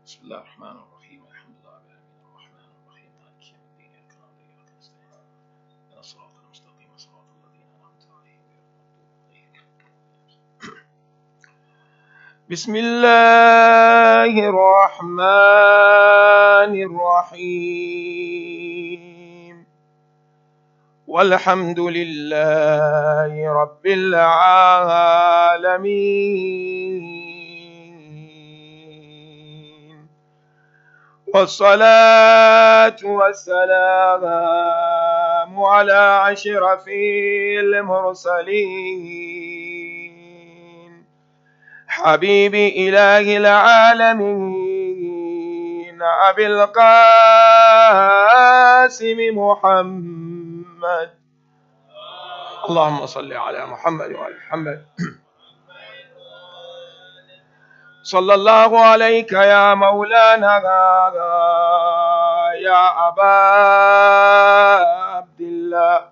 بسم الله الرحمن الرحيم الحمد لله رب العالمين الرحمن الرحيم مالك يوم الدين إياك نعبد وإياك نستعين اهدنا الصراط المستقيم صراط الذين أنعمت عليهم غير المغضوب عليهم. بسم الله الرحمن الرحيم والحمد لله رب العالمين والصلاة والسلام على أشرف المرسلين حبيب إله العالمين أبي القاسم محمد. اللهم صل على محمد وعلى محمد. صلى الله عليك يا مولانا يا أبا عبد الله.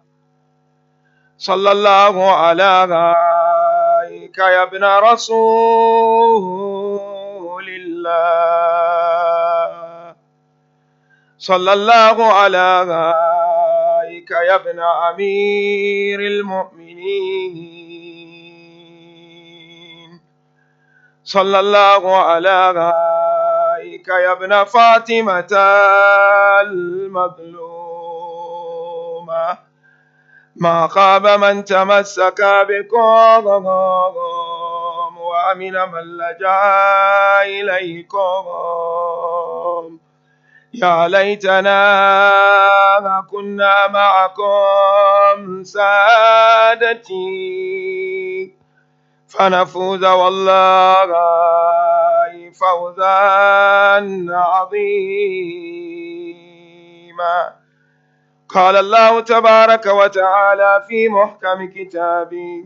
صلى الله عليك يا ابن رسول الله. صلى الله عليك يا ابن أمير المؤمنين. صلى الله عليك يا ابن فاطمة المظلومة. ما خاب من تمسك بكم وأمن من لجأ إليكم. يا ليتنا كنا معكم سادتي فنفوز والله فوزا عظيما. قال الله تبارك وتعالى في محكم كتابه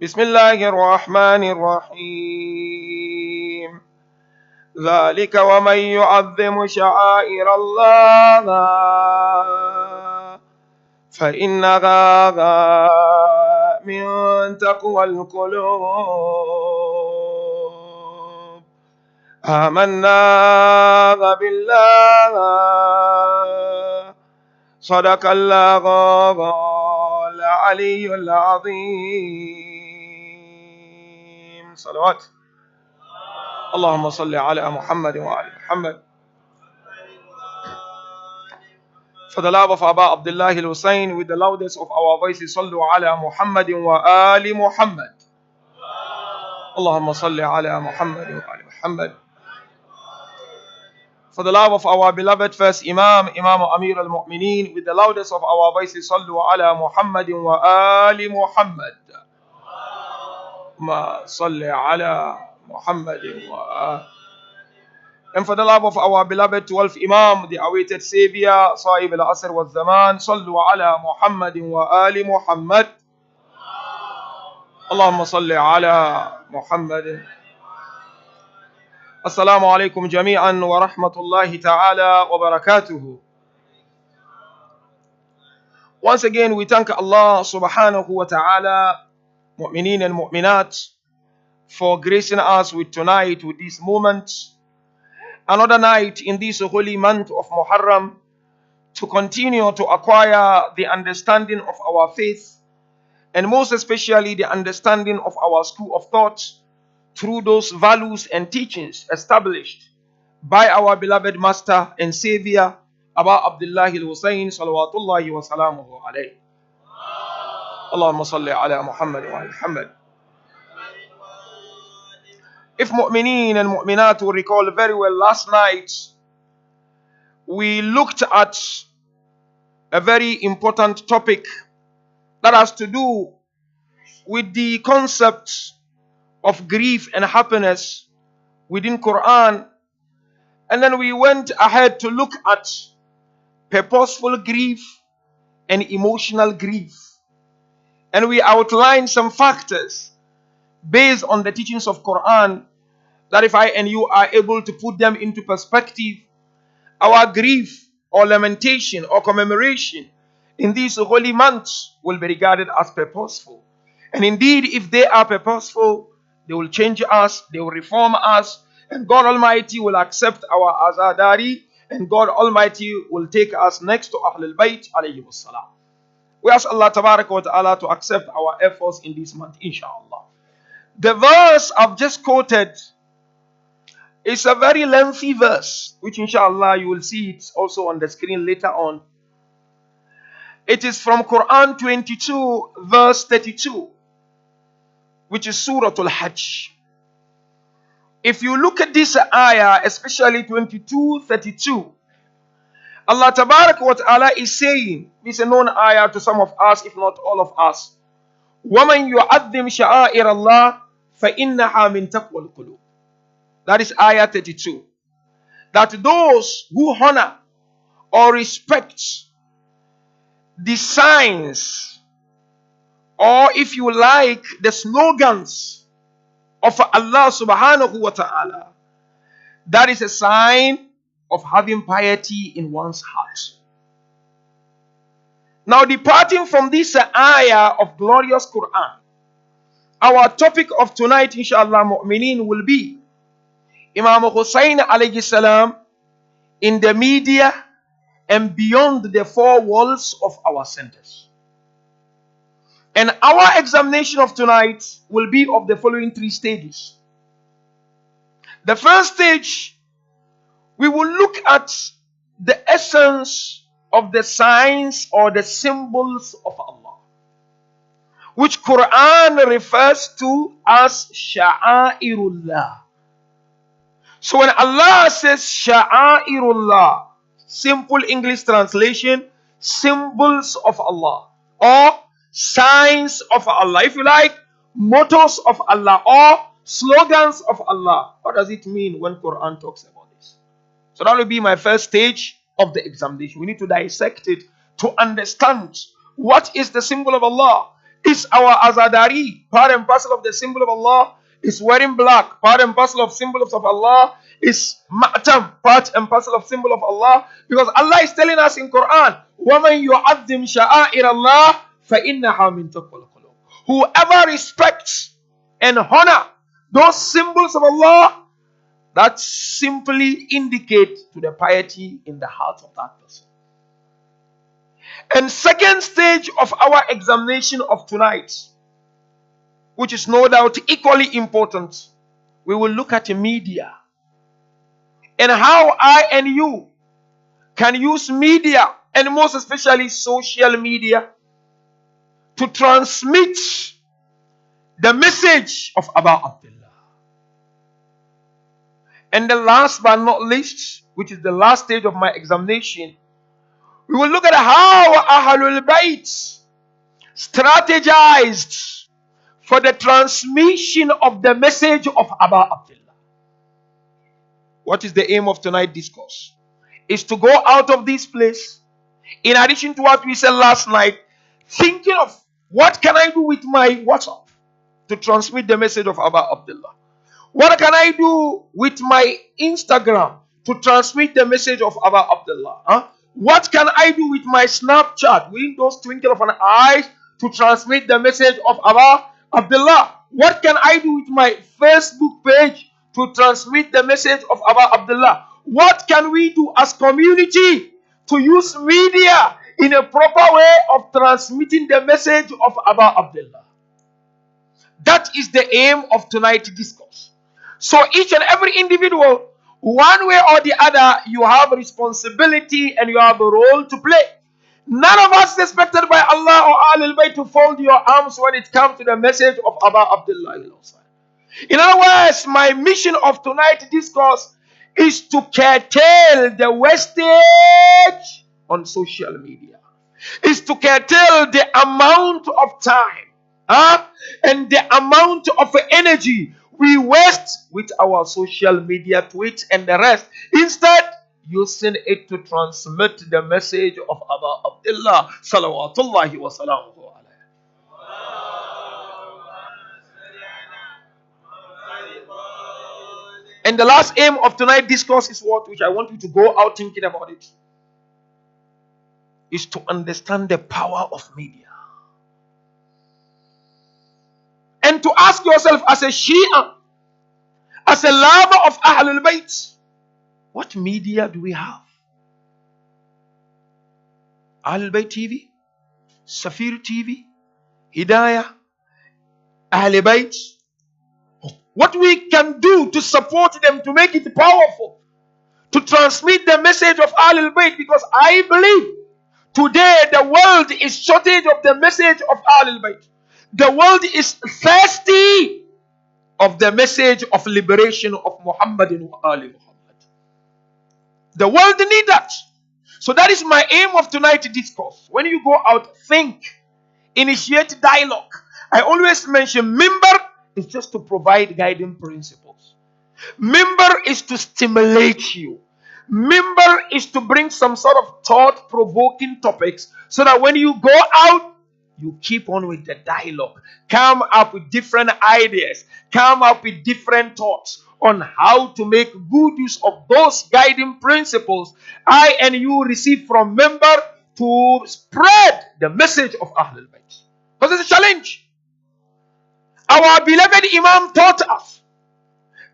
بسم الله الرحمن الرحيم ذلك ومن يعظم شعائر الله فإنها من تقوى القلوب. آمنا بالله صدق الله العلي العظيم. صلوات. اللهم صل على محمد وعلى محمد. For the love of Abba Abdullah Husayn, with the loudest of our voices, صلوا على محمد وآل محمد. اللهم صل على محمد وآل محمد. For the love of our beloved first Imam, Imam Amir al-Mu'mineen, with the loudest of our voices, صلوا على محمد وآل محمد. اللهم صل على محمد وآل. And for the love of our beloved 12th Imam, the awaited Savior, Sahib al-Asr wa Zaman, صلوا على محمد وآل محمد. اللهم صل على محمد. Assalamu alaikum jami'an wa rahmatullahi ta'ala wa barakatuhu. Once again, we thank Allah subhanahu wa ta'ala, mu'mineen and mu'minat, for gracing us with tonight, with this moment, another night in this holy month of Muharram, to continue to acquire the understanding of our faith, and most especially the understanding of our school of thought, through those values and teachings established by our beloved Master and Savior, Abba Abdullah al-Husayn, salawatullahi wa salamuhu alayhi. Allahumma salli ala Muhammad wa ala Muhammad. If mu'mineen and mu'minat will recall very well, last night we looked at a very important topic that has to do with the concept of grief and happiness within Quran. And then we went ahead to look at purposeful grief and emotional grief. And we outlined some factors based on the teachings of Quran that if I and you are able to put them into perspective, our grief or lamentation or commemoration in these holy months will be regarded as purposeful. And indeed, if they are purposeful, they will change us, they will reform us, and God Almighty will accept our azadari, and God Almighty will take us next to Ahlul Bayt alayhi wassalam. We ask Allah Tabarak wa Ta'ala to accept our efforts in this month, inshallah. The verse I've just quoted is a very lengthy verse, which inshallah you will see it also on the screen later on. It is from Quran 22 verse 32, which is Surah Al-Hajj. If you look at this ayah, especially 22:32, Allah Tabarak wa Ta'ala is saying, this is a known ayah to some of us, if not all of us, وَمَنْ يُعَظِّمْ شَعَائِرَ اللَّهِ فَإِنَّهَا مِنْ تَقْوَى الْقُلُوبِ. That is ayah 32. That those who honor or respect the signs, or if you like, the slogans of Allah subhanahu wa ta'ala, that is a sign of having piety in one's heart. Now, departing from this ayah of glorious Quran, our topic of tonight, inshallah, mu'mineen, will be Imam Husayn alayhi salam in the media and beyond the four walls of our centers. And our examination of tonight will be of the following three stages. The first stage, we will look at the essence of the signs or the symbols of Allah, which Quran refers to as Sha'airullah. So when Allah says Sha'airullah, simple English translation, symbols of Allah, or signs of Allah, if you like, mottos of Allah, or slogans of Allah. What does it mean when Quran talks about this? So that will be my first stage of the examination. We need to dissect it to understand what is the symbol of Allah. Is our azadari part and parcel of the symbol of Allah? Is wearing black part and parcel of symbols of Allah? Is ma'tam part and parcel of symbol of Allah? Because Allah is telling us in Quran, وَمَنْ يُعَظِّمْ شَعَائِرَ اللَّهِ فَإِنَّهَا مِنْ تَقْوَى الْقُلُوبِ. Whoever respects and honor those symbols of Allah, that simply indicate to the piety in the heart of that person. And second stage of our examination of tonight, which is no doubt equally important, we will look at the media and how I and you can use media, and most especially social media, to transmit the message of Aba Abdullah. And the last but not least, which is the last stage of my examination, we will look at how Ahlul Bayt strategized for the transmission of the message of Aba Abdullah. What is the aim of tonight's discourse? Is to go out of this place, in addition to what we said last night, thinking of what can I do with my WhatsApp to transmit the message of Aba Abdullah? What can I do with my Instagram to transmit the message of Aba Abdullah? What can I do with my Snapchat, within those twinkle of an eye, to transmit the message of Aba Abdullah? What can I do with my Facebook page to transmit the message of Aba Abdullah? What can we do as community to use media in a proper way of transmitting the message of Aba Abdullah? That is the aim of tonight's discourse. So each and every individual, one way or the other, you have a responsibility and you have a role to play. None of us is expected by Allah or Ahlul Bayt to fold your arms when it comes to the message of Aba Abdullah. In other words, my mission of tonight's discourse is to curtail the wastage on social media. Is to curtail the amount of time and the amount of energy we waste with our social media tweets and the rest. Instead, using it to transmit the message of Aba Abdullah salawatullahi wa salamuhu alayhi. And the last aim of tonight's discourse is what, which I want you to go out thinking about it, is to understand the power of media. And to ask yourself as a Shia, As a lover of Ahlul Bayt, what media do we have? Ahlul Bayt TV, Safir TV, Hidayah, Ahlul Bayt. What we can do to support them, to make it powerful, to transmit the message of Ahlul Bayt, because I believe today the world is shortage of the message of Ahlul Bayt. The world is thirsty of the message of liberation of Muhammad and Ali Muhammad. The world needs that. So that is my aim of tonight's discourse. When you go out, think, initiate dialogue. I always mention member is just to provide guiding principles. Member is to stimulate you. Member is to bring some sort of thought-provoking topics so that when you go out, you keep on with the dialogue. Come up with different ideas. Come up with different thoughts on how to make good use of those guiding principles I and you receive from member to spread the message of Ahlul Bayt. Because it's a challenge. Our beloved Imam taught us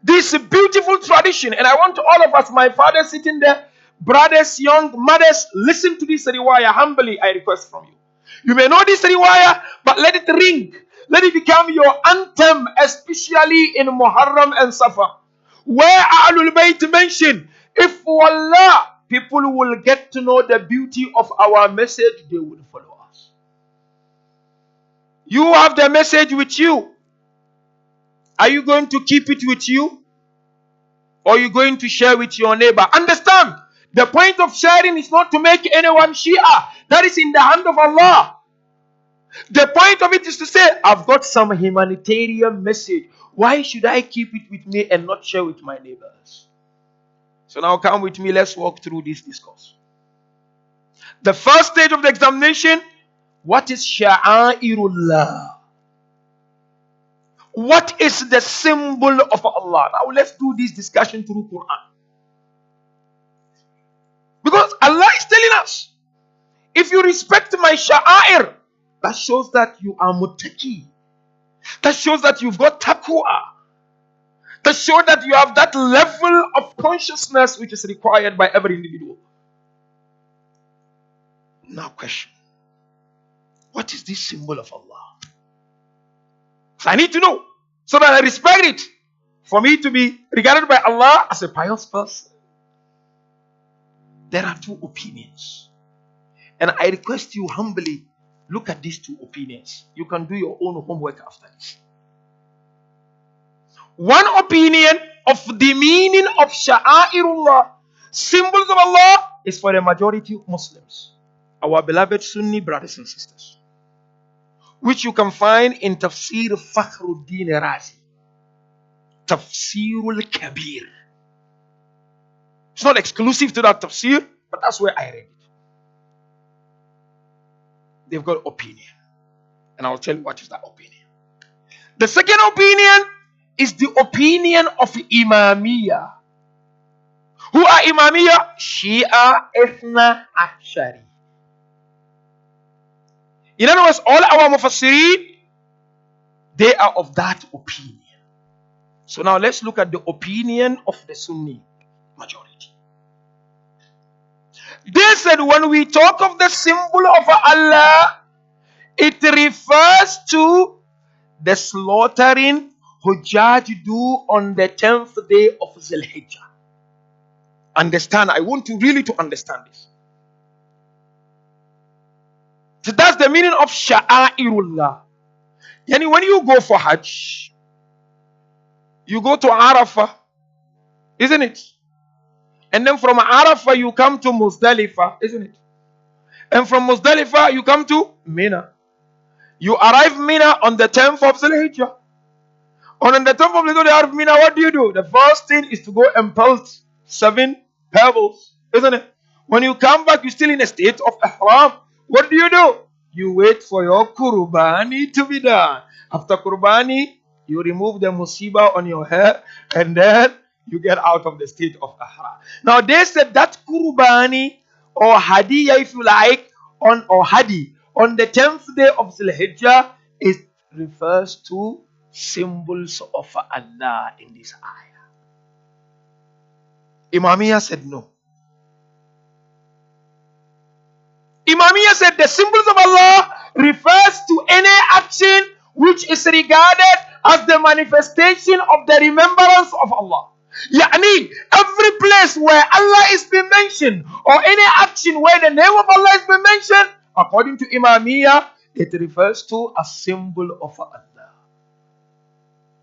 this beautiful tradition, and I want all of us, my father sitting there, brothers, young mothers, listen to this riwayah humbly, I request from you. You may know this riwayah, but let it ring. Let it become your anthem, especially in Muharram and Safar, where Ahlul Bayt mention, if wallah, people will get to know the beauty of our message, they will follow us. You have the message with you. Are you going to keep it with you? Or are you going to share with your neighbor? Understand, the point of sharing is not to make anyone Shia. That is in the hand of Allah. The point of it is to say, I've got some humanitarian message. Why should I keep it with me and not share with my neighbors? So now come with me, let's walk through this discourse. The first stage of the examination, what is Sha'airullah? What is the symbol of Allah? Now let's do this discussion through Quran. Because Allah is telling us, if you respect my sha'air, that shows that you are muttaqi. That shows that you've got taqwa. That shows that you have that level of consciousness which is required by every individual. Now question, what is this symbol of Allah? So I need to know, so that I respect it, for me to be regarded by Allah as a pious person. There are two opinions, and I request you humbly, look at these two opinions. You can do your own homework after this. One opinion of the meaning of Sha'airullah, symbols of Allah, is for the majority of Muslims, our beloved Sunni brothers and sisters, which you can find in Tafsir Fakhruddin Razi, Tafsirul Kabir. It's not exclusive to that tafsir, but that's where I read it. They've got opinion, and I'll tell you what is that opinion. The second opinion is the opinion of Imamiyah. Who are Imamiyah? Shia Ithna Ashari. In other words, all our Mufassirin, they are of that opinion. So now let's look at the opinion of the Sunni majority. They said when we talk of the symbol of Allah, it refers to the slaughtering Hujjaj do on the 10th day of Zul-Hijjah. Understand, I want you really to understand this. So that's the meaning of Sha'airullah. Yani when you go for Hajj, you go to Arafah, isn't it? And then from Arafah you come to Muzdalifah, isn't it? And from Muzdalifah you come to Mina. You arrive Mina on the 10th of Zul-Hijjah. On the 10th of the day of Mina, what do? The first thing is to go and pelt 7 pebbles, isn't it? When you come back, you're still in a state of ihram. What do? You wait for your kurbani to be done. After kurbani, you remove the musibah on your hair, and then you get out of the state of ihram. Now they said that kurbani or hadiyah, if you like, or hadi on the 10th day of Zul-Hijjah, it refers to symbols of Allah in this ayah. Imamiyah said no. Imamiyah said the symbols of Allah refers to any action which is regarded as the manifestation of the remembrance of Allah. Yani, every place where Allah is being mentioned or any action where the name of Allah is being mentioned, according to Imamiyah, it refers to a symbol of Allah.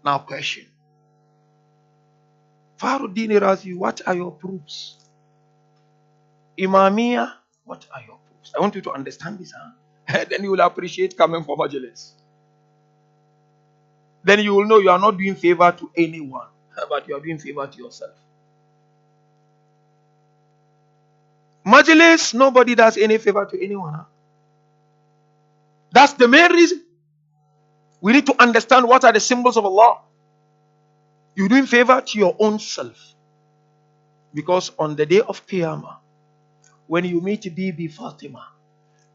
Now question. Faruddin Razi, what are your proofs? Imamiyah, what are your proofs? I want you to understand this. Then you will appreciate coming for Majlis. Then you will know you are not doing favor to anyone, but you are doing favor to yourself. Majlis, nobody does any favor to anyone. That's the main reason. We need to understand what are the symbols of Allah. You're doing favor to your own self. Because on the day of Qiyamah, when you meet Bibi Fatima,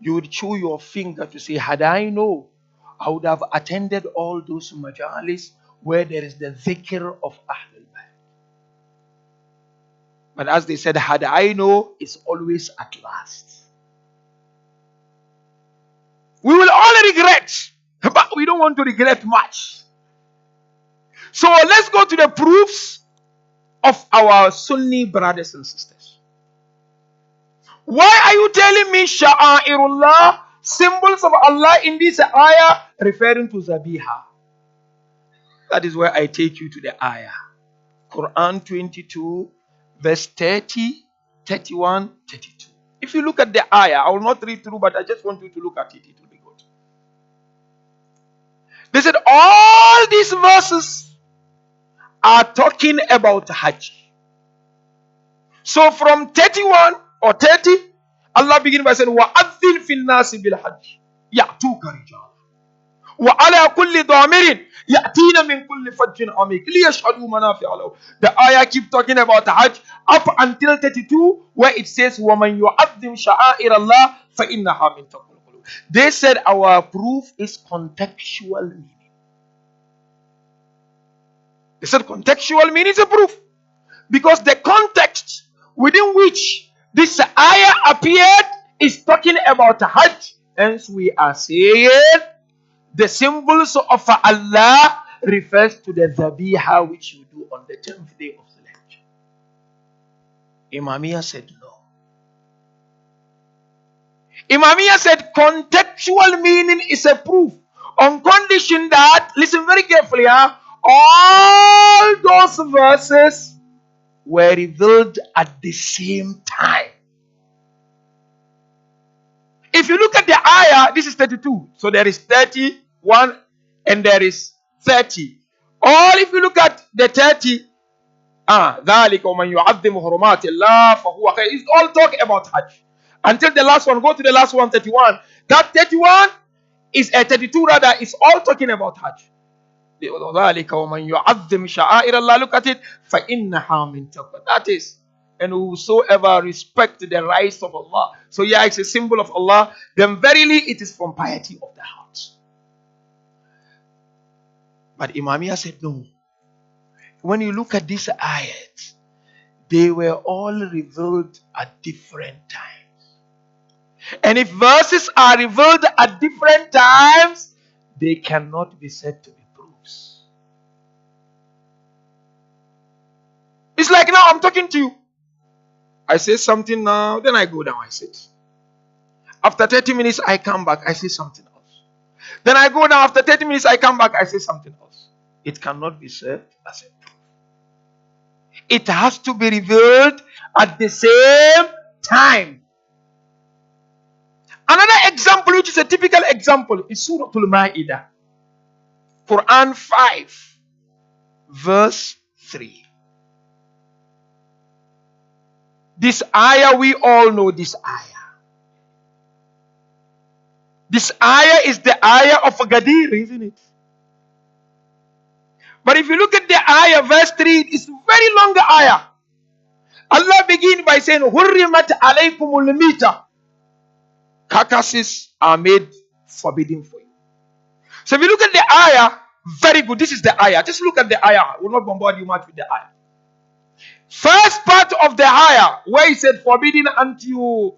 you would chew your finger to say, had I known, I would have attended all those majalis where there is the dhikr of Ahlul Bayt. But as they said, had I know, it's always at last. We will all regret, but we don't want to regret much. So let's go to the proofs of our Sunni brothers and sisters. Why are you telling me Sha'airullah, symbols of Allah in this ayah, referring to Zabiha? That is where I take you to the ayah. Quran 22, verse 30, 31, 32. If you look at the ayah, I will not read through, but I just want you to look at it. It will be good. They said all these verses are talking about Hajj. So from 31 or 30, Allah begins by saying, وَأَذِّنْ فِي النَّاسِ بِالْحَجِّ يَأْتُوكَ رِجَالًا وَعَلَى كُلِّ ضَامِرٍ يَأْتِينَ مِنْ كُلِّ فَجٍّ عَمِيقٍ لِيَشْهَدُوا مَنَافِعَ لَهُمْ. The ayah keeps talking about Hajj up until 32, where it says, وَمَنْ يُعَظِّمْ شَعَائِرَ اللَّهِ فَإِنَّهَا مِنْ تَقْوَى الْقُلُوبِ. They said our proof is contextual meaning. They said contextual meaning is a proof. Because the context within which this ayah appeared is talking about Hajj. Hence we are saying the symbols of Allah refers to the Zabiha which you do on the 10th day of the Hajj. Imamiyah said no. Imamiyah said contextual meaning is a proof on condition that, listen very carefully, all those verses were revealed at the same time. If you look at the ayah, this is 32. So there is 31 and there is 30. Or if you look at the 30, ذَلِكَ وَمَنْ يُعَظِّمُ حُرُمَاتِ اللَّهِ فَهُوَ خَيْرٌ. It's all talk about Hajj. Until the last one, go to the last one, 31. That 31 is a 32 rather, is all talking about Hajj. ذَلِكَ وَمَنْ يُعَظِّمْ شَعَائِرَ اللَّهِ. Look at it. فَإِنَّهَا مِنْ تَقْوَى. That is, and whosoever respect the rights of Allah. So yeah, it's a symbol of Allah. Then verily it is from piety of the heart. But Imamiyah said no. When you look at these ayat, they were all revealed at different times. And if verses are revealed at different times, they cannot be said to be proofs. It's like now I'm talking to you. I say something now, then I go down, I sit. After 30 minutes, I come back, I say something else. Then I go down, after 30 minutes, I come back, I say something else. It cannot be said as a proof. It has to be revealed at the same time. Another example, which is a typical example, is Surah Al-Ma'idah. Quran 5, verse 3. This ayah, we all know this ayah. This ayah is the ayah of Gadir, isn't it? But if you look at the ayah, verse 3, it's a very long ayah. Allah begins by saying, Hurrimat alaykumul mita. Carcasses are made forbidden for you. So if you look at the ayah, very good. This is the ayah. Just look at the ayah. I will not bombard you much with the ayah. First part of the ayah, where he said, forbidden unto you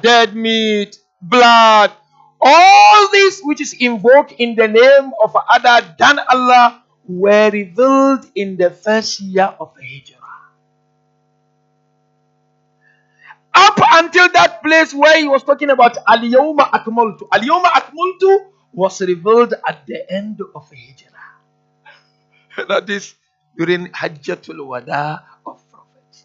dead meat, blood, all this which is invoked in the name of other than Allah, were revealed in the first year of Hijrah. Up until that place where he was talking about Al-Yawma Akmaltu. Al-Yawma Akmaltu was revealed at the end of Hijrah. That is during Hajjatul Wada of Prophet.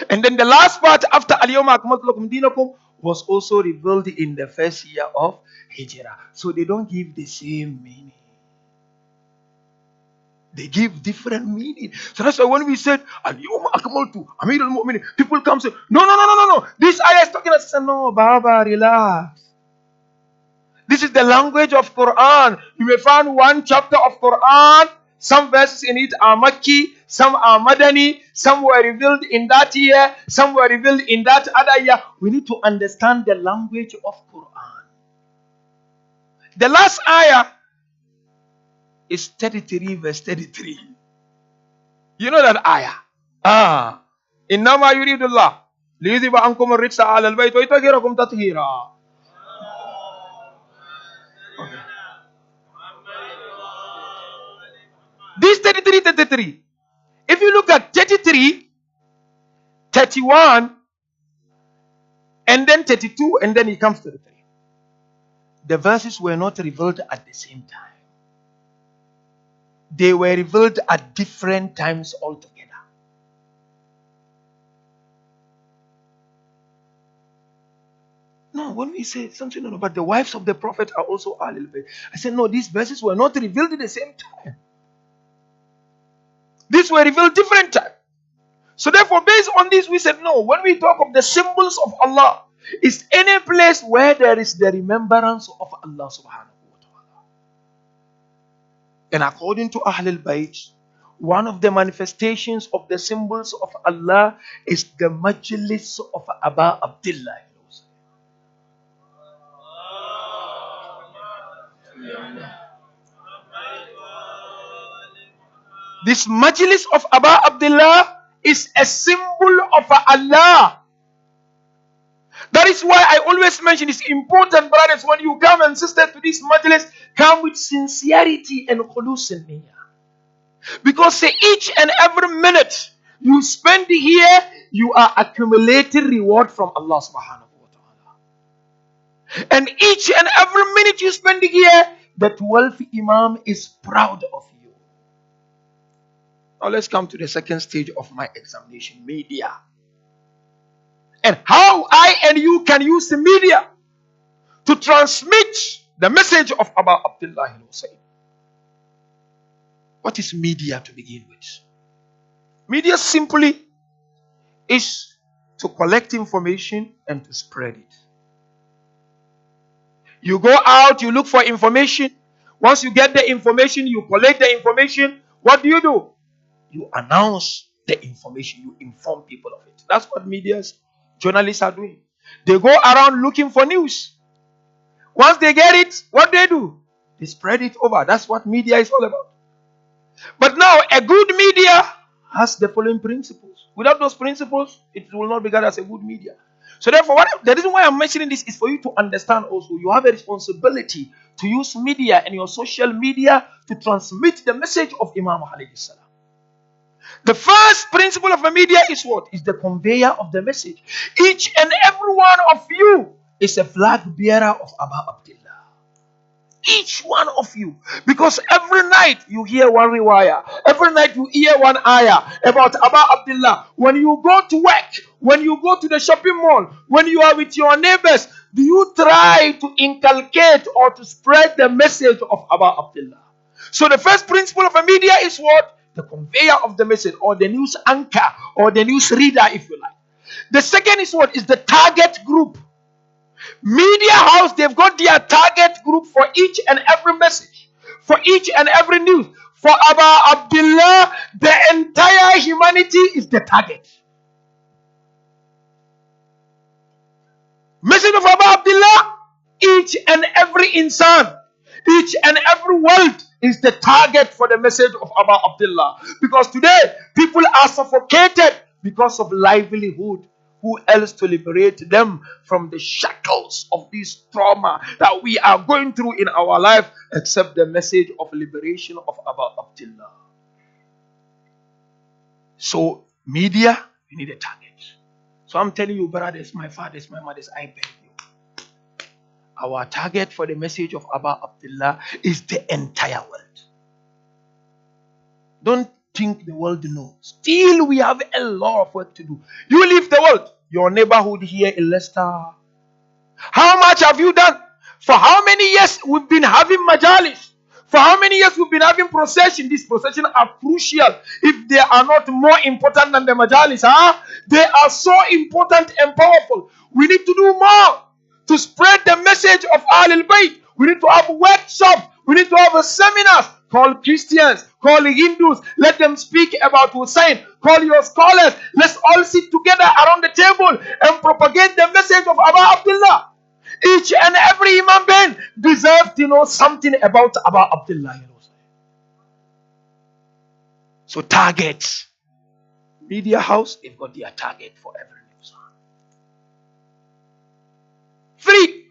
And then the last part after Al-Yawma Akmaltu Lakum Dinakum was also revealed in the first year of Hijrah. So they don't give the same meaning. They give different meaning. So that's why when we said Al-Yawma Akmaltu Amir al-Mu'minin, people come say, no. This ayah is talking about, no, Baba, relax. This is the language of Quran. You may find one chapter of Quran. Some verses in it are Makki, some are Madani, some were revealed in that year, some were revealed in that other year. We need to understand the language of Quran. The last ayah is 33 verse 33. You know that ayah? Innama yuridullah liyudhiba ankum ar-rijsa 'ala al-bayt wa yutahhirakum tathira. This 33. If you look at 33, 31, and then 32, and then it comes to the 3. The verses were not revealed at the same time. They were revealed at different times altogether. No, when we say something about the wives of the Prophet are also Ahlul Bayt, I said, no, these verses were not revealed at the same time. These were revealed different time. So therefore, based on this, we said, no, when we talk of the symbols of Allah, it's any place where there is the remembrance of Allah subhanahu wa ta'ala. And according to Ahlul Bayt, one of the manifestations of the symbols of Allah is the majlis of Aba Abdullah. This majlis of Aba Abdullah is a symbol of Allah. That is why I always mention it's important, brothers, when you come and sisters to this majlis, come with sincerity and khulus in niyyah. Because say each and every minute you spend here, you are accumulating reward from Allah subhanahu wa ta'ala. And each and every minute you spend here, the 12th Imam is proud of you. Now let's come to the second stage of my examination, media. And how I and you can use the media to transmit the message of Aba Abdullah Husayn. What is media to begin with? Media simply is to collect information and to spread it. You go out, you look for information. Once you get the information, you collect the information. What do? You announce the information. You inform people of it. That's what media's journalists are doing. They go around looking for news. Once they get it, what do? They spread it over. That's what media is all about. But now, a good media has the following principles. Without those principles, it will not be regarded as a good media. So therefore, the reason why I'm mentioning this is for you to understand also, you have a responsibility to use media and your social media to transmit the message of Imam alayhi salam. The first principle of a media is what? Is the conveyor of the message. Each and every one of you is a flag bearer of Aba Abdullah. Each one of you. Because every night you hear one riwayah. Every night you hear one ayah about Aba Abdullah. When you go to work, when you go to the shopping mall, when you are with your neighbors, do you try to inculcate or to spread the message of Aba Abdullah? So the first principle of a media is what? The conveyor of the message, or the news anchor, or the news reader, if you like. The second is what? Is the target group. Media house, they've got their target group for each and every message, for each and every news. For Aba Abdullah, the entire humanity is the target. Message of Aba Abdullah, each and every insan, each and every world is the target for the message of Aba Abdullah. Because today, people are suffocated because of livelihood. Who else to liberate them from the shackles of this trauma that we are going through in our life except the message of liberation of Abba Abdullah? So, media, we need a target. So I'm telling you, brothers, my fathers, my mothers, I beg you. Our target for the message of Abba Abdullah is the entire world. Don't think the world knows. Still, we have a lot of work to do. You leave the world. Your neighborhood here in Leicester. How much have you done? For how many years we've been having majalis? For how many years we've been having procession? These processions are crucial. If they are not more important than the majalis, they are so important and powerful. We need to do more to spread the message of Ahlul Bayt. We need to have workshops. We need to have a seminars. Call Christians, call Hindus, let them speak about Husayn. Call your scholars. Let's all sit together around the table and propagate the message of Abba Abdullah. Each and every human being deserves to know something about Abba Abdullah. So target. Media house, they've got their target for every news. 3.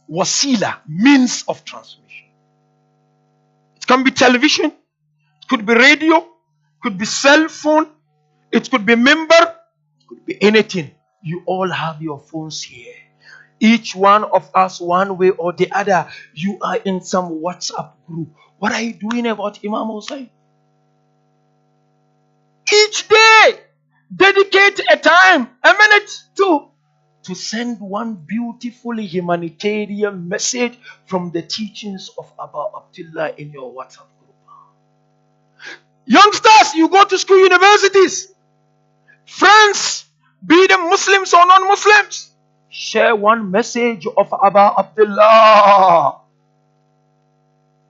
Wasila, means of transmission. It can be television, it could be radio, it could be cell phone, it could be member, it could be anything. You all have your phones here. Each one of us, one way or the other, you are in some WhatsApp group. What are you doing about Imam Husayn? Each day, dedicate a time, a minute, to send one beautiful humanitarian message from the teachings of Abba Abdullah in your WhatsApp group. Youngsters, you go to school, universities. Friends, be them Muslims or non-Muslims, share one message of Abba Abdullah.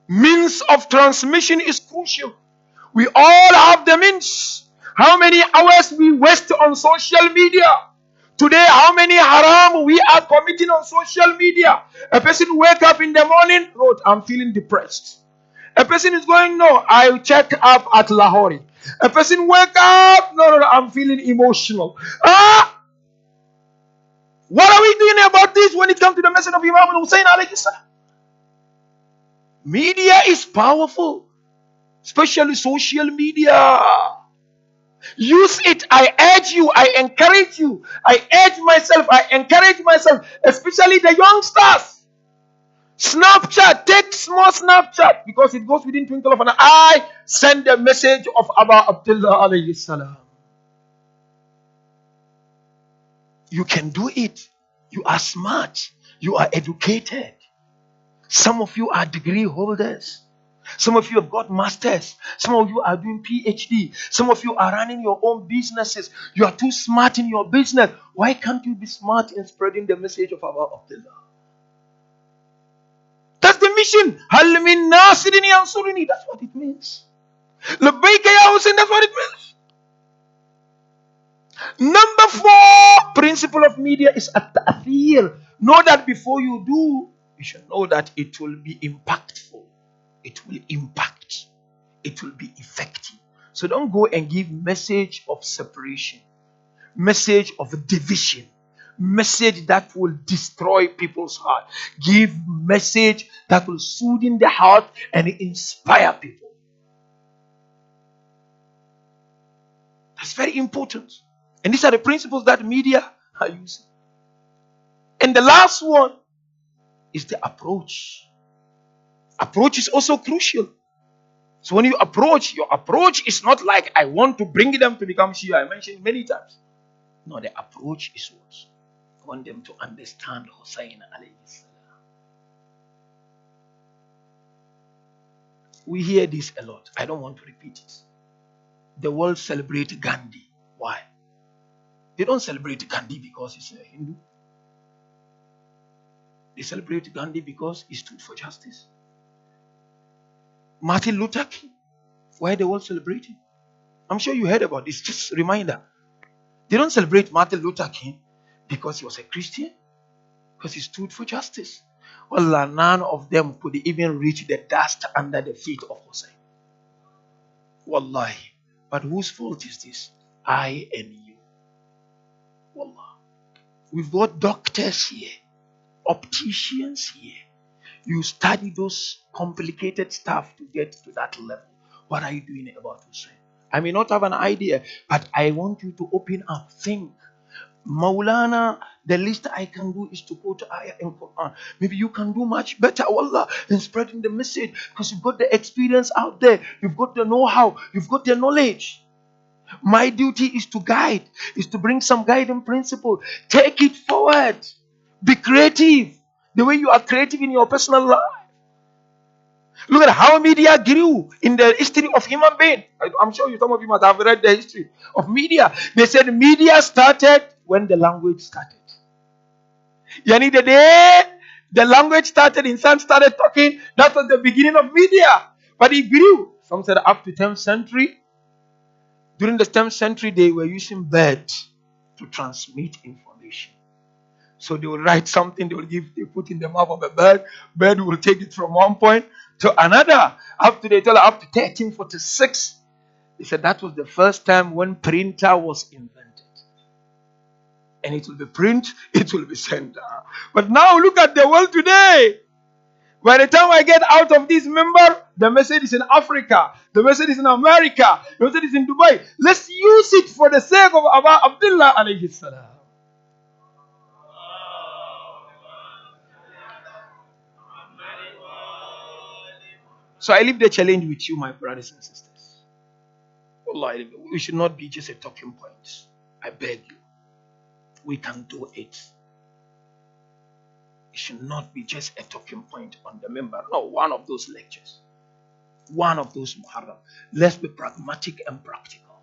Means of transmission is crucial. We all have the means. How many hours we waste on social media? Today, how many haram we are committing on social media? A person wake up in the morning, Lord, I'm feeling depressed. A person is going, no, I check up at Lahore. A person wake up, no, I'm feeling emotional. What are we doing about this when it comes to the message of Imam Husayn alayhi salam? Media is powerful, especially social media. Use it. I urge you. I encourage you. I urge myself. I encourage myself, especially the youngsters. Snapchat. Take small Snapchat because it goes within twinkle of an eye. Send the message of Abba Abdullah alayhi salam. You can do it. You are smart. You are educated. Some of you are degree holders. Some of you have got masters. Some of you are doing PhD. Some of you are running your own businesses. You are too smart in your business. Why can't you be smart in spreading the message of Abba Abdullah? That's the mission. Hal min nasirin yansurini. That's what it means. Labbaika ya Husayn. That's what it means. Number 4 principle of media is at-ta'thir. Know that before you do, you should know that it will be impactful. It will impact. It will be effective. So don't go and give message of separation, message of division, message that will destroy people's heart. Give message that will soothe in the heart and inspire people. That's very important. And these are the principles that media are using. And the last one is the approach. Approach is also crucial. So when you approach, your approach is not like I want to bring them to become Shia. I mentioned many times. No, the approach is what? I want them to understand Husayn alayhi salam. We hear this a lot. I don't want to repeat it. The world celebrates Gandhi. Why? They don't celebrate Gandhi because he's a Hindu. They celebrate Gandhi because he stood for justice. Martin Luther King. Why the world celebrating? I'm sure you heard about this. Just a reminder. They don't celebrate Martin Luther King because he was a Christian, because he stood for justice. Well, none of them could even reach the dust under the feet of Husayn. Wallahi. But whose fault is this? I and you. Wallah. We've got doctors here, opticians here. You study those complicated stuff to get to that level. What are you doing about Husayn? I may not have an idea, but I want you to open up, think. Maulana, the least I can do is to quote ayah in Quran. Maybe you can do much better, wallah, in spreading the message, because you've got the experience out there, you've got the know-how, you've got the knowledge. My duty is to guide, is to bring some guiding principle. Take it forward. Be creative. The way you are creative in your personal life. Look at how media grew in the history of human being. I'm sure some of you must have read the history of media. They said media started when the language started. Yani the day the language started, insan started talking, that was the beginning of media. But it grew. Some said up to 10th century. During the 10th century, they were using birds to transmit information. So they will write something, they put in the mouth of a bird. Bird will take it from one point to another. Up to 1346. They said that was the first time when printer was invented. And it will be print, it will be sent. But now look at the world today. By the time I get out of this member, the message is in Africa, the message is in America, the message is in Dubai. Let's use it for the sake of Abdullah alayhi salam. So I leave the challenge with you, my brothers and sisters. Wallahi, we should not be just a talking point. I beg you. We can do it. It should not be just a talking point on the member. No, one of those lectures. One of those Muharram. Let's be pragmatic and practical.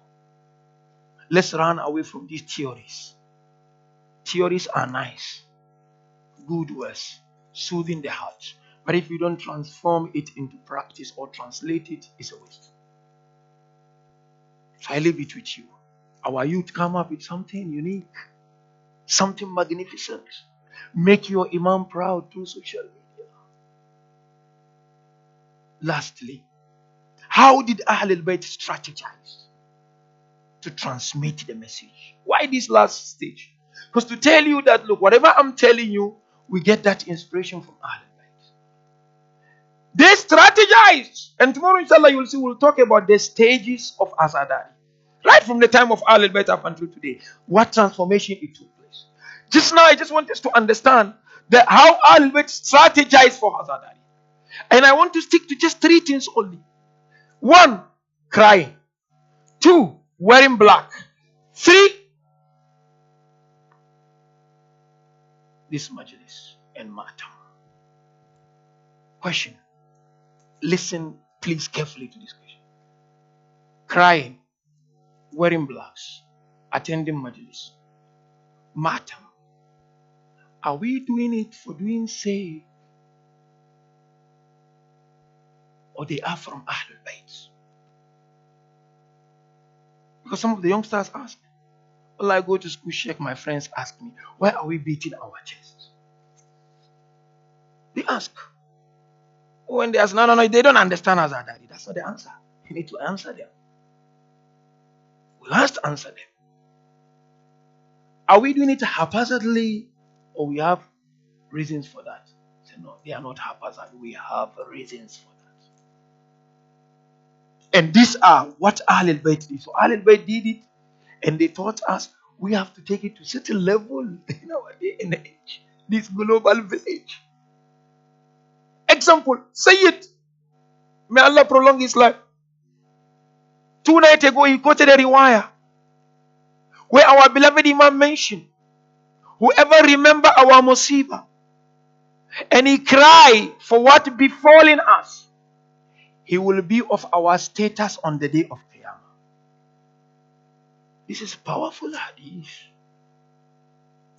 Let's run away from these theories. Theories are nice. Good words. Soothing the heart. But if you don't transform it into practice or translate it, it's a waste. So I leave it with you. Our youth come up with something unique. Something magnificent. Make your Imam proud through social media. Lastly, how did Ahlul Bayt strategize to transmit the message? Why this last stage? Because to tell you that, look, whatever I'm telling you, we get that inspiration from Ahlul Bayt. They strategized. And tomorrow, inshallah, you will see, we'll talk about the stages of Azadari. Right from the time of Ahlul Bayt up until today. What transformation it took place. Just now, I just want us to understand that how Ahlul Bayt strategized for Azadari. And I want to stick to just 3 things only. 1, crying. 2, wearing black. 3, this majlis and matam. Question. Listen, please, carefully to this question. Crying, wearing blacks, attending majlis, matam. Are we doing it for doing sake? Or they are from Ahlul Bayt? Because some of the youngsters ask, well, I go to school, Sheikh, my friends ask me, why are we beating our chests? They ask. When they ask, no, they don't understand Azadari. That's not the answer. You need to answer them. We must answer them. Are we doing it haphazardly, or we have reasons for that? Say, no, they are not haphazard. We have reasons for that. And these are what Ahlul Bayt did. So Ahlul Bayt did it, and they taught us we have to take it to such a level in our day and age. This global village. Example, Sayyid. May Allah prolong his life. 2 nights ago, he quoted a riwayah where our beloved Imam mentioned, whoever remember our musibah and he cry for what befallen us, he will be of our status on the day of Qiyamah. This is powerful hadith.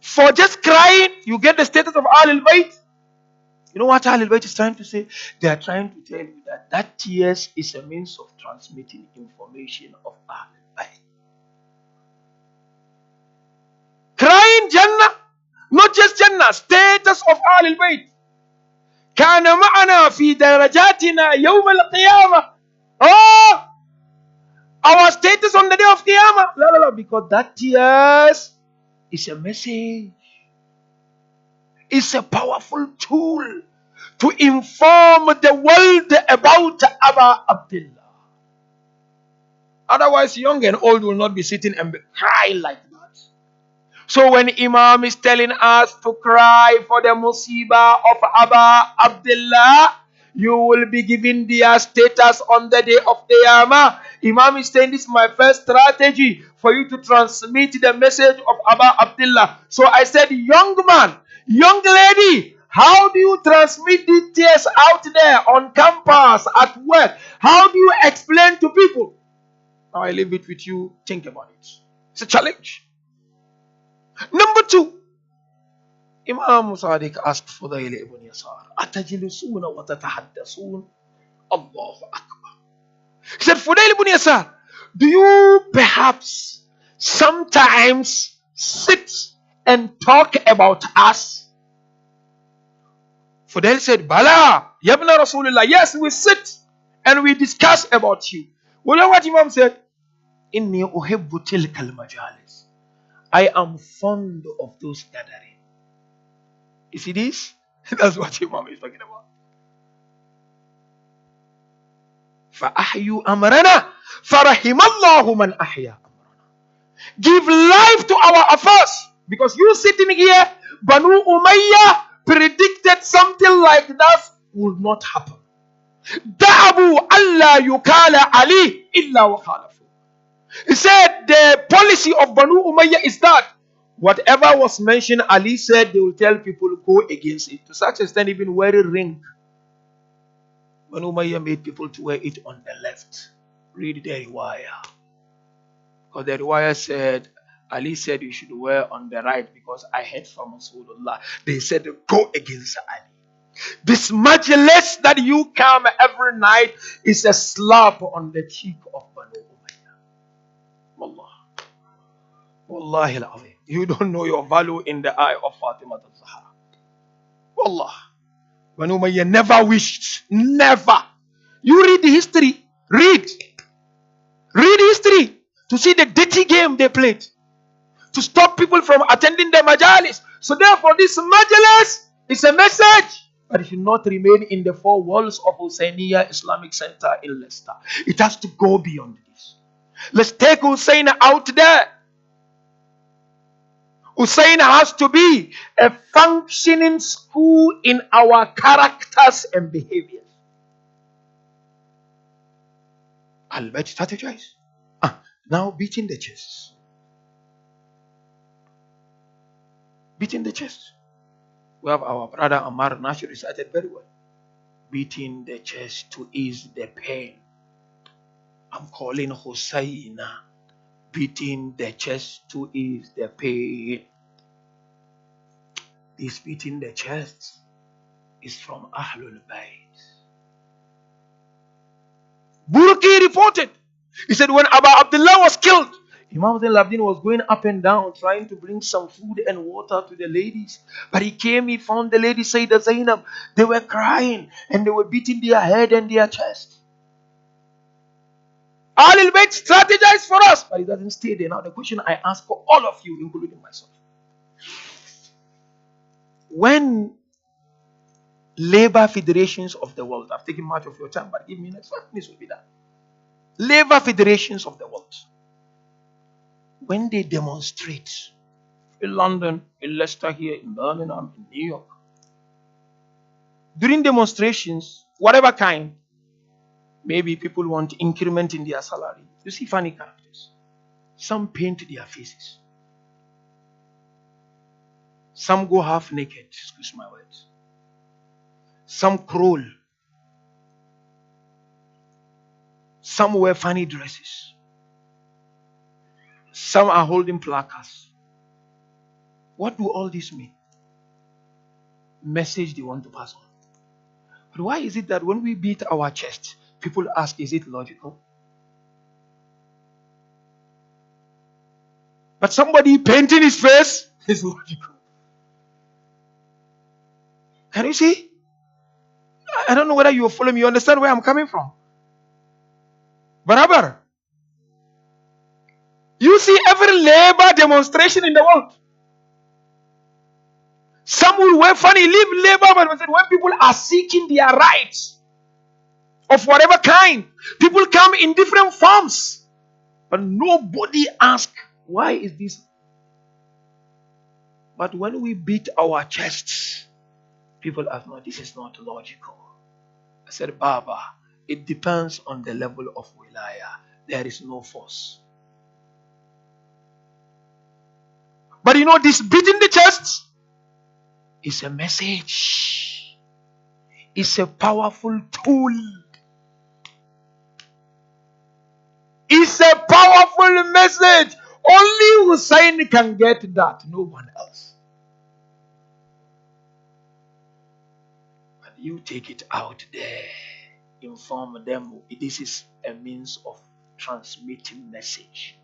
For just crying, you get the status of Ahlul Bayt. You know what Ahlul Bayt is trying to say? They are trying to tell you that tears is a means of transmitting information of Ahlul Bayt. Crying Jannah, not just Jannah, status of Ahlul Bayt. كان معنا في درجاتنا يوم القيامة. Oh, our status on the day of Qiyamah. No, because that tears is a message. It's a powerful tool to inform the world about Aba Abdullah. Otherwise, young and old will not be sitting and cry like that. So when Imam is telling us to cry for the musibah of Aba Abdullah, you will be given their status on the day of Qiyamah. Imam is saying, this is my first strategy for you to transmit the message of Aba Abdullah. So I said, young man, young lady, how do you transmit these tears out there on campus, at work? How do you explain to people? Now I leave it with you. Think about it. It's a challenge. Number 2, Imam Sadiq asked Fudayl ibn Yasar, Atajilusuna wa tatahaddasun? Allahu Akbar. He said, Fudayl ibn Yasar, do you perhaps sometimes sit and talk about us? Fudayl said, Bala, Yabna Rasulullah. Yes, we sit and we discuss about you. You know what Imam said? Inni uhibbu tilkal majalis. I am fond of those gatherings. You see this? That's what Imam is talking about. فَأَحْيُوا أَمْرَنَا فَرَحِمَ اللَّهُ مَنْ أَحْيَا أَمْرَنَا. Give life to our affairs. Because you sitting here, Banu Umayyah predicted something like that would not happen. دَعَبُوا أَلَّا يُكَالَ عَلِي إِلَّا وَخَالَفُوا. He said the policy of Banu Umayyah is that whatever was mentioned, Ali said they will tell people go against it. To such extent, even wearing ring, Banu Umayyah made people to wear it on the left. Read the riwayah. Because the riwayah said, Ali said you should wear on the right because I heard from Rasulullah. They said go against Ali. This majlis that you come every night is a slap on the cheek of Banu Umayyah. Wallah. Wallahi al-azim. You don't know your value in the eye of Fatima al-Zahra. Wallah. Banu Umayyah never wished. Never. You read the history. Read history to see the dirty game they played to stop people from attending the majalis. So therefore this majalis is a message, but it should not remain in the 4 walls of Husayniyah Islamic Center in Leicester. It has to go beyond this. Let's take Husayn out there. Husayn has to be a functioning school in our characters and behaviors. Albert strategize. Now beating the chest. Beating the chest. We have our brother Ammar Nash recited very well. Beating the chest to ease the pain. I'm calling Husayn. Beating the chest to ease the pain. This beating the chest is from Ahlul Bayt. Burki reported. He said when Abu Abdullah was killed, Imam Zain al-Abidin was going up and down trying to bring some food and water to the ladies. But he found the ladies, Sayyidah Zainab. They were crying and they were beating their head and their chest. Ahlul Bayt strategized for us, but it doesn't stay there. Now the question I ask for all of you, including myself. When labor federations of the world, I've taken much of your time, but give me next 5 minutes will be done. Labor federations of the world, when they demonstrate in London, in Leicester here, in Birmingham, in New York, during demonstrations, whatever kind, maybe people want increment in their salary. You see funny characters. Some paint their faces. Some go half naked, excuse my words. Some crawl. Some wear funny dresses. Some are holding placards. What do all this mean? Message they want to pass on. But why is it that when we beat our chest, people ask, is it logical? But somebody painting his face is logical. Can you see? I don't know whether you follow me. You understand where I'm coming from? Barabar. You see every labor demonstration in the world. Some will wear funny, live labor, but when people are seeking their rights of whatever kind, people come in different forms. But nobody asks, why is this? But when we beat our chests, people ask, no, this is not logical. I said, Baba, it depends on the level of wilaya. There is no force. But you know, this beating the chest is a message. It's a powerful tool. It's a powerful message. Only Husayn can get that, no one else. But you take it out there, inform them. This is a means of transmitting message.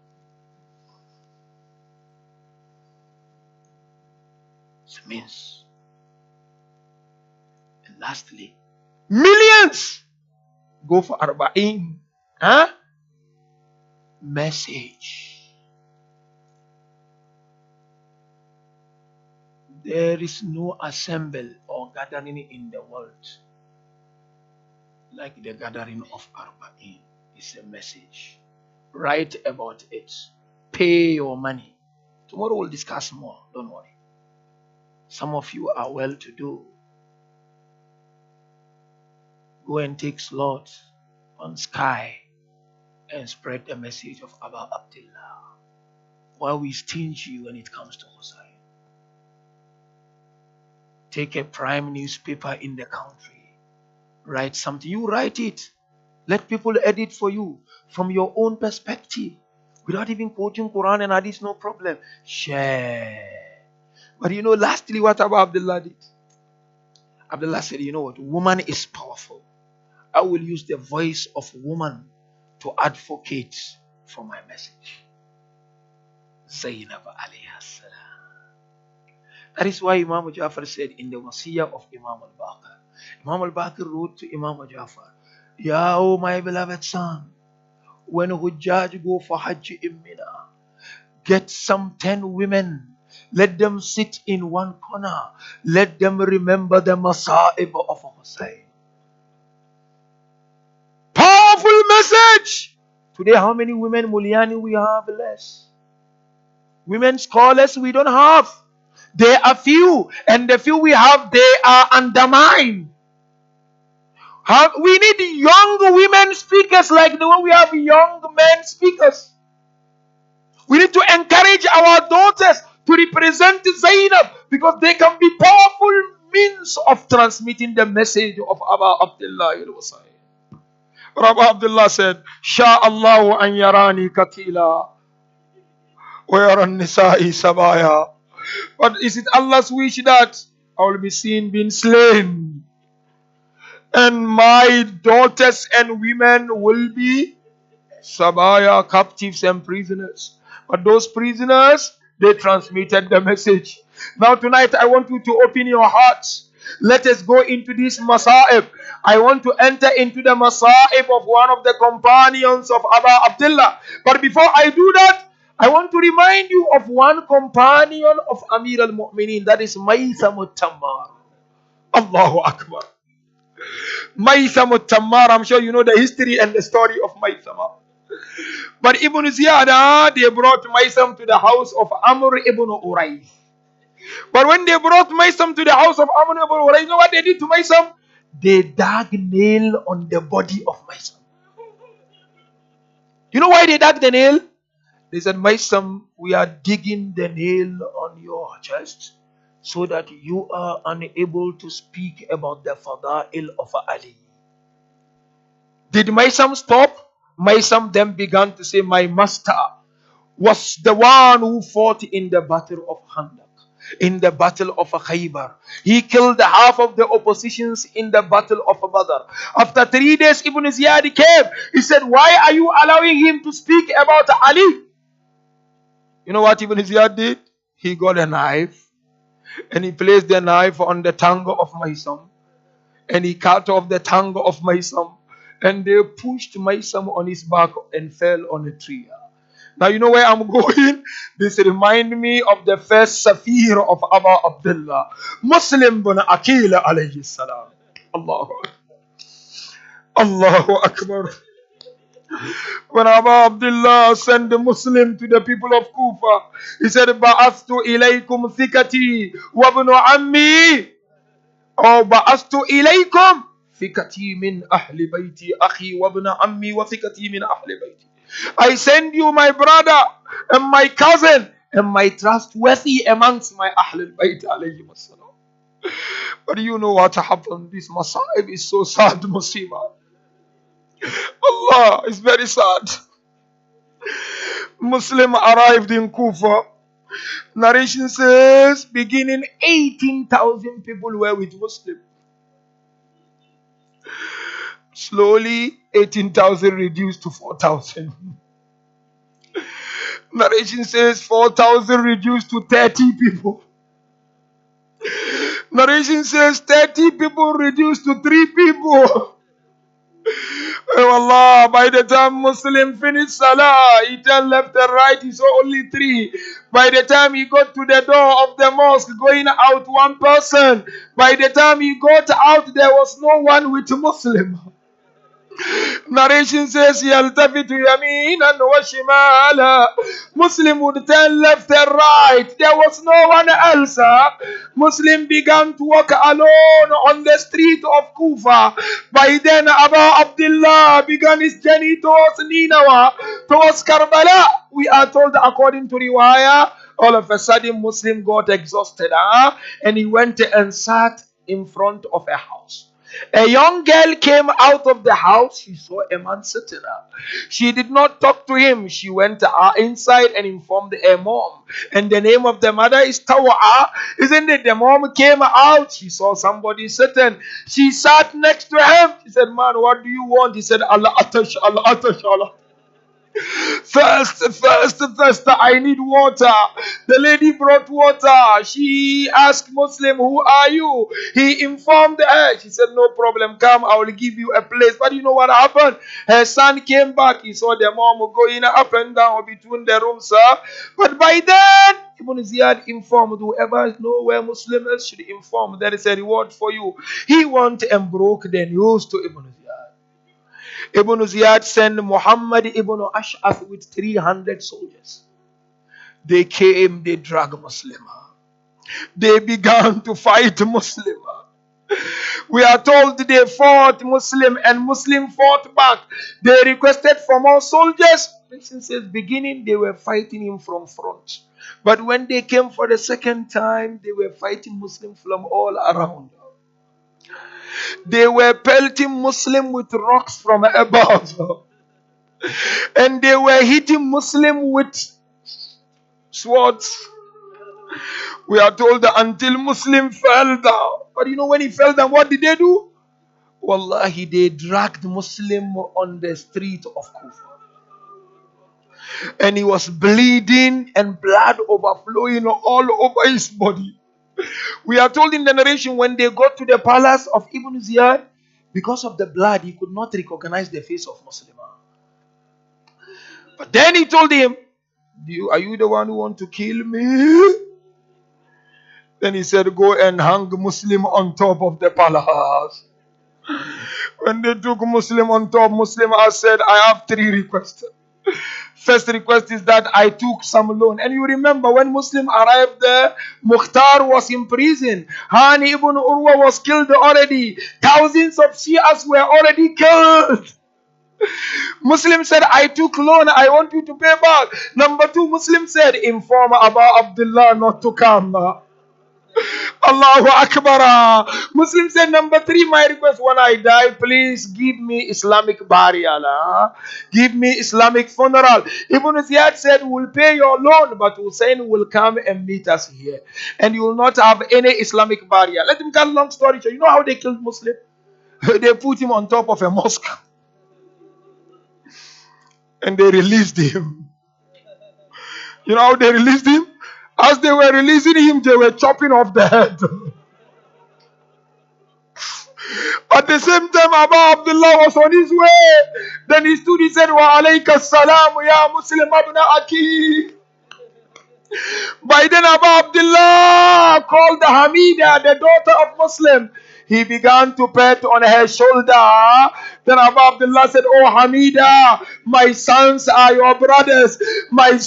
It's a means. And lastly, millions go for arba'in. Huh? Message. There is no assembly or gathering in the world like the gathering of arba'in. It's a message. Write about it. Pay your money. Tomorrow we'll discuss more. Don't worry. Some of you are well to do. Go and take slots on Sky and spread the message of Abba Abdullah. While we stingy when it comes to Husayn. Take a prime newspaper in the country. Write something. You write it. Let people edit for you from your own perspective. Without even quoting Quran and Hadith, no problem. Share. But you know, lastly, what Abba Abdullah did? Abdullah said, you know what? Woman is powerful. I will use the voice of woman to advocate for my message. Zainab alayha salam. That is why Imam Jafar said in the Wasiyah of Imam al-Baqir. Imam al-Baqir wrote to Imam Jafar, Ya, oh my beloved son, when Hujjaj go for Hajj in Mina, get some 10 women. Let them sit in one corner. Let them remember the Masa'ib of Husayn. Powerful message. Today, how many women Muliani we have? Less. Women scholars we don't have. They are few. And the few we have, they are undermined. We need young women speakers like the way we have young men speakers. We need to encourage our daughters to represent Zainab because they can be powerful means of transmitting the message of Abba Abdullah al-Husayn. Rabbi Abdullah said, Sha'Allahu an yarani katila wa yaran nisa'i sabaya. But is it Allah's wish that I will be seen being slain and my daughters and women will be sabaya, captives and prisoners? But those prisoners, they transmitted the message. Now tonight I want you to open your hearts. Let us go into this Masa'ib. I want to enter into the Masa'ib of one of the companions of Abba Abdullah. But before I do that, I want to remind you of one companion of Amir al-Mu'mineen. That is Maysam al-Tammar. Allahu Akbar. Maysam al-Tammar. I'm sure you know the history and the story of Maysam. But Ibn Ziyada, they brought Maysam to the house of Amr ibn Urayth. But when they brought Maysam to the house of Amr ibn Urayth, you know what they did to Maysam? They dug nail on the body of Maysam. You know why they dug the nail? They said, Maysam, we are digging the nail on your chest so that you are unable to speak about the Fada'il of Ali. Did Maysam stop? Maysam then began to say, my master was the one who fought in the battle of Khandaq, in the battle of Khaybar. He killed half of the oppositions in the battle of Badr. After 3 days, Ibn Ziyad came. He said, why are you allowing him to speak about Ali? You know what Ibn Ziyad did? He got a knife and he placed the knife on the tongue of Maysam and he cut off the tongue of Maysam and they pushed Maysam on his back and fell on a tree. Now you know where I'm going? This remind me of the first Safir of Abu Abdullah, Muslim bin Aqil alayhi salam. Allahu Akbar. When Abu Abdullah sent the Muslim to the people of Kufa, he said, Ba'astu ilaykum thikati wa ibn ammi. Or Ba'astu ilaykum thikati min ahli bayti akhi wa ibn ammi wa thikati min ahli bayti. I send you my brother and my cousin and my trustworthy amongst my Ahlul Bayt alayhi wassalam. But you know what happened? This Masa'ib is so sad, Musibah. Allah is very sad. Muslim arrived in Kufa. Narration says, beginning 18,000 people were with Muslim. Slowly, 18,000 reduced to 4,000. Narration says 4,000 reduced to 30 people. Narration says 30 people reduced to 3 people. Oh Allah, by the time Muslim finished Salah, he turned left and right, he saw only 3. By the time he got to the door of the mosque, going out 1 person. By the time he got out, there was no one with Muslim. Narration says, Yaltafitu yaminan wa shimala. Muslim would turn left and right. There was no one else. Muslim began to walk alone on the street of Kufa. By then, Abu Abdullah began his journey towards Ninawa, towards Karbala. We are told, according to Riwayah, all of a sudden Muslim got exhausted, and he went and sat in front of a house. A young girl came out of the house. She saw a man sitting there. She did not talk to him. She went inside and informed her mom. And the name of the mother is Tawa'a. Isn't it? The mom came out. She saw somebody sitting. She sat next to him. She said, man, what do you want? He said, Allah atash, Allah atash, Allah. First, I need water. The lady brought water. She asked Muslim, who are you? He informed her. She said, no problem, come, I will give you a place. But you know what happened? Her son came back. He saw the mom going up and down between the rooms. But by then, Ibn Ziyad informed whoever knows where Muslims should inform. There is a reward for you. He went and broke the news to Ibn Ziyad. Ibn Ziyad sent Muhammad ibn Ash'ath with 300 soldiers. They came, they dragged Muslim. They began to fight Muslim. We are told they fought Muslim and Muslim fought back. They requested for more soldiers. Since the beginning, they were fighting him from front. But when they came for the second time, they were fighting Muslim from all around. They were pelting Muslim with rocks from above. And they were hitting Muslim with swords. We are told that until Muslim fell down. But you know when he fell down, what did they do? Wallahi, they dragged Muslim on the street of Kufa. And he was bleeding and blood overflowing all over his body. We are told in the narration when they got to the palace of Ibn Ziyad, because of the blood, he could not recognize the face of Muslim. But then he told him, are you the one who want to kill me? Then he said, go and hang Muslim on top of the palace. When they took Muslim on top, Muslim has said, I have 3 requests. First request is that I took some loan. And you remember when Muslim arrived there, Mukhtar was in prison. Hani ibn Urwa was killed already. Thousands of Shias were already killed. Muslim said, I took loan. I want you to pay back. Number 2, Muslim said, inform Abu Abdullah not to come. Allahu Akbar. Muslim said, number 3, my request, when I die, please give me Islamic burial. Give me Islamic funeral. Ibn Ziyad said, we'll pay your loan, but Husayn will come and meet us here. And you will not have any Islamic burial. Let him cut long story short. You know how they killed Muslim? They put him on top of a mosque. And they released him. You know how they released him? As they were releasing him, they were chopping off the head. At the same time, Abu Abdullah was on his way. Then he stood, he said, Wa alayka salam ya Muslim abna aki. By then, Abu Abdullah called Hamida, the daughter of Muslim. He began to pet on her shoulder. Then Abu Abdullah said, Oh Hamida, my sons are your brothers. My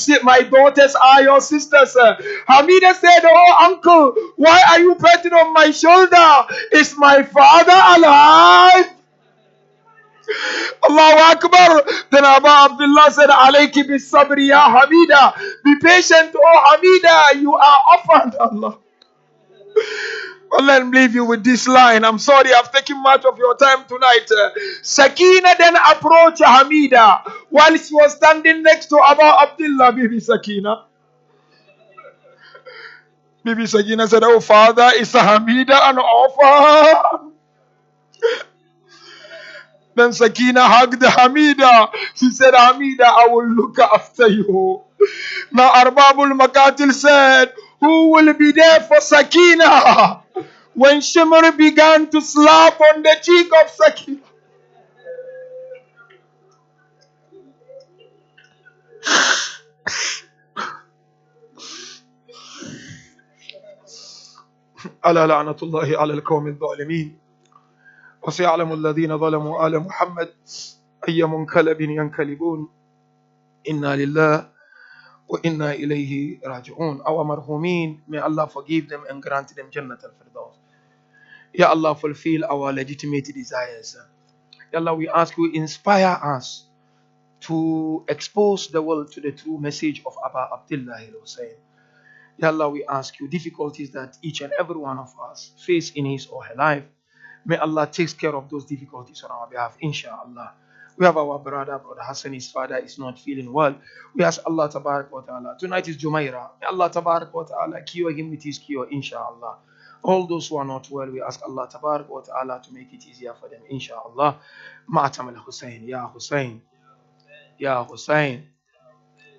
daughters are your sisters. Hamida said, Oh uncle, why are you petting on my shoulder? Is my father alive? Allahu Akbar. Then Abu Abdullah said, Alayki bis sabri ya Hamida. Be patient, oh Hamida, you are orphaned. Allah. Well, let me leave you with this line. I'm sorry I've taken much of your time tonight. Sakina then approached Hamida while she was standing next to Abu Abdullah. Bibi Sakina. Bibi Sakina said, Oh father, is Hamida an orphan? Then Sakina hugged Hamida. She said, Hamida, I will look after you. Now Arbabul Makatil said, who will be there for Sakina? When Shimmer began to slap on the cheek of Sakina. ألا لعنة الله على القوم الظالمين وسيعلم الذين ظلموا آل محمد أي منقلب ينقلبون إنا لله وإنا إليه راجعون. Our marhumin, may Allah forgive them and grant them Jannat al-Firdaus. Ya Allah, fulfill our legitimate desires. Ya Allah, we ask you, inspire us to expose the world to the true message of Abu Abdullah Husayn. Ya Allah, we ask you, difficulties that each and every one of us face in his or her life, may Allah take care of those difficulties on our behalf, inshallah. We have our brother Hassan, his father is not feeling well. We ask Allah Tabarak wa Ta'ala. Tonight is Jumaira. May Allah Tabarak wa Ta'ala cure him with his cure, inshallah. All those who are not well, we ask Allah Tabarak wa Ta'ala to make it easier for them, inshallah. Ma'atam al-Husayn, Ya Husayn, Ya Husayn,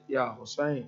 Ya Husayn.